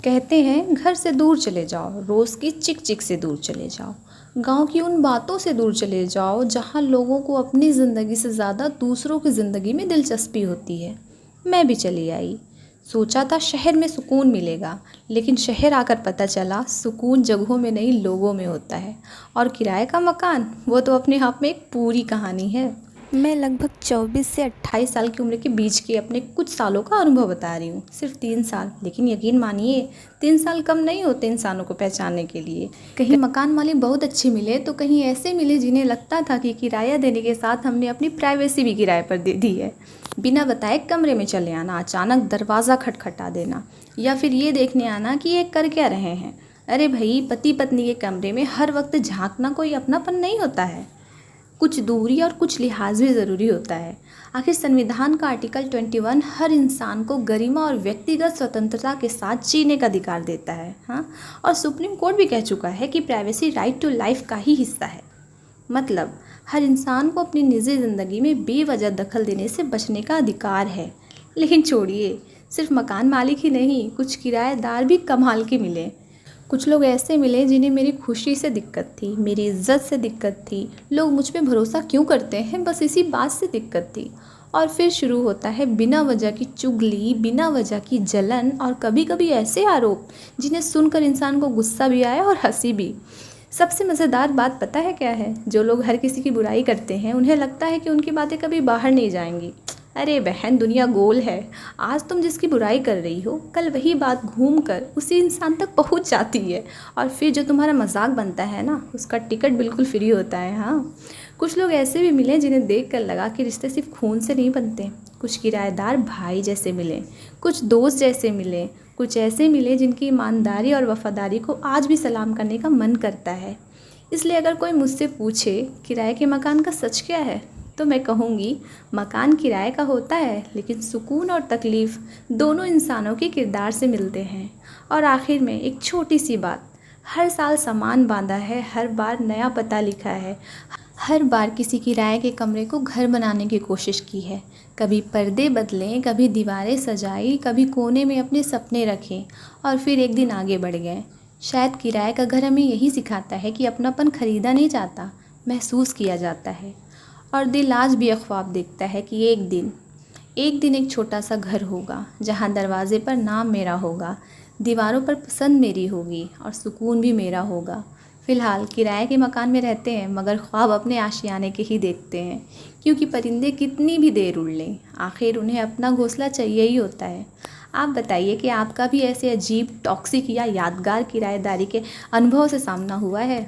कहते हैं घर से दूर चले जाओ, रोज़ की चिक चिक से दूर चले जाओ, गांव की उन बातों से दूर चले जाओ जहां लोगों को अपनी ज़िंदगी से ज़्यादा दूसरों की ज़िंदगी में दिलचस्पी होती है। मैं भी चली आई। सोचा था शहर में सुकून मिलेगा, लेकिन शहर आकर पता चला सुकून जगहों में नहीं लोगों में होता है। और किराए का मकान, वो तो अपने आप में एक पूरी कहानी है। मैं लगभग 24 से 28 साल की उम्र के बीच के अपने कुछ सालों का अनुभव बता रही हूँ। सिर्फ 3 साल, लेकिन यकीन मानिए 3 साल कम नहीं होते इंसानों को पहचानने के लिए। कहीं मकान मालिक बहुत अच्छे मिले तो कहीं ऐसे मिले जिन्हें लगता था कि किराया देने के साथ हमने अपनी प्राइवेसी भी किराए पर दे दी है। बिना बताए कमरे में चले आना, अचानक दरवाज़ा खटखटा देना, या फिर ये देखने आना कि ये कर क्या रहे हैं। अरे भाई, पति पत्नी के कमरे में हर वक्त झांकना कोई अपनापन नहीं होता है। कुछ दूरी और कुछ लिहाज भी ज़रूरी होता है। आखिर संविधान का आर्टिकल 21 हर इंसान को गरिमा और व्यक्तिगत स्वतंत्रता के साथ जीने का अधिकार देता है। हाँ, और सुप्रीम कोर्ट भी कह चुका है कि प्राइवेसी राइट टू लाइफ का ही हिस्सा है। मतलब हर इंसान को अपनी निजी ज़िंदगी में बेवजह दखल देने से बचने का अधिकार है। लेकिन छोड़िए, सिर्फ मकान मालिक ही नहीं, कुछ किराएदार भी कमाल के मिले। कुछ लोग ऐसे मिले जिन्हें मेरी खुशी से दिक्कत थी, मेरी इज्जत से दिक्कत थी। लोग मुझ पे भरोसा क्यों करते हैं, बस इसी बात से दिक्कत थी। और फिर शुरू होता है बिना वजह की चुगली, बिना वजह की जलन, और कभी कभी ऐसे आरोप जिन्हें सुनकर इंसान को गुस्सा भी आया और हंसी भी। सबसे मज़ेदार बात पता है क्या है? जो लोग हर किसी की बुराई करते हैं उन्हें लगता है कि उनकी बातें कभी बाहर नहीं जाएंगी। अरे बहन, दुनिया गोल है। आज तुम जिसकी बुराई कर रही हो, कल वही बात घूम कर उसी इंसान तक पहुंच जाती है। और फिर जो तुम्हारा मजाक बनता है ना, उसका टिकट बिल्कुल फ्री होता है। हाँ, कुछ लोग ऐसे भी मिले जिन्हें देख कर लगा कि रिश्ते सिर्फ खून से नहीं बनते। कुछ किराएदार भाई जैसे मिले, कुछ दोस्त जैसे मिले, कुछ ऐसे मिले जिनकी ईमानदारी और वफादारी को आज भी सलाम करने का मन करता है। इसलिए अगर कोई मुझसे पूछे किराए के मकान का सच क्या है, तो मैं कहूँगी मकान किराए का होता है, लेकिन सुकून और तकलीफ़ दोनों इंसानों के किरदार से मिलते हैं। और आखिर में एक छोटी सी बात, हर साल सामान बांधा है, हर बार नया पता लिखा है, हर बार किसी किराए के कमरे को घर बनाने की कोशिश की है। कभी पर्दे बदले, कभी दीवारें सजाई, कभी कोने में अपने सपने रखे, और फिर एक दिन आगे बढ़ गए। शायद किराए का घर हमें यही सिखाता है कि अपनापन खरीदा नहीं जाता, महसूस किया जाता है। और दिल आज भी ख्वाब देखता है कि एक दिन एक छोटा सा घर होगा जहाँ दरवाजे पर नाम मेरा होगा, दीवारों पर पसंद मेरी होगी, और सुकून भी मेरा होगा। फ़िलहाल किराए के मकान में रहते हैं, मगर ख्वाब अपने आशियाने के ही देखते हैं, क्योंकि परिंदे कितनी भी देर उड़ लें, आखिर उन्हें अपना घोंसला चाहिए ही होता है। आप बताइए कि आपका भी ऐसे अजीब, टॉक्सिक या यादगार किराएदारी के अनुभव से सामना हुआ है?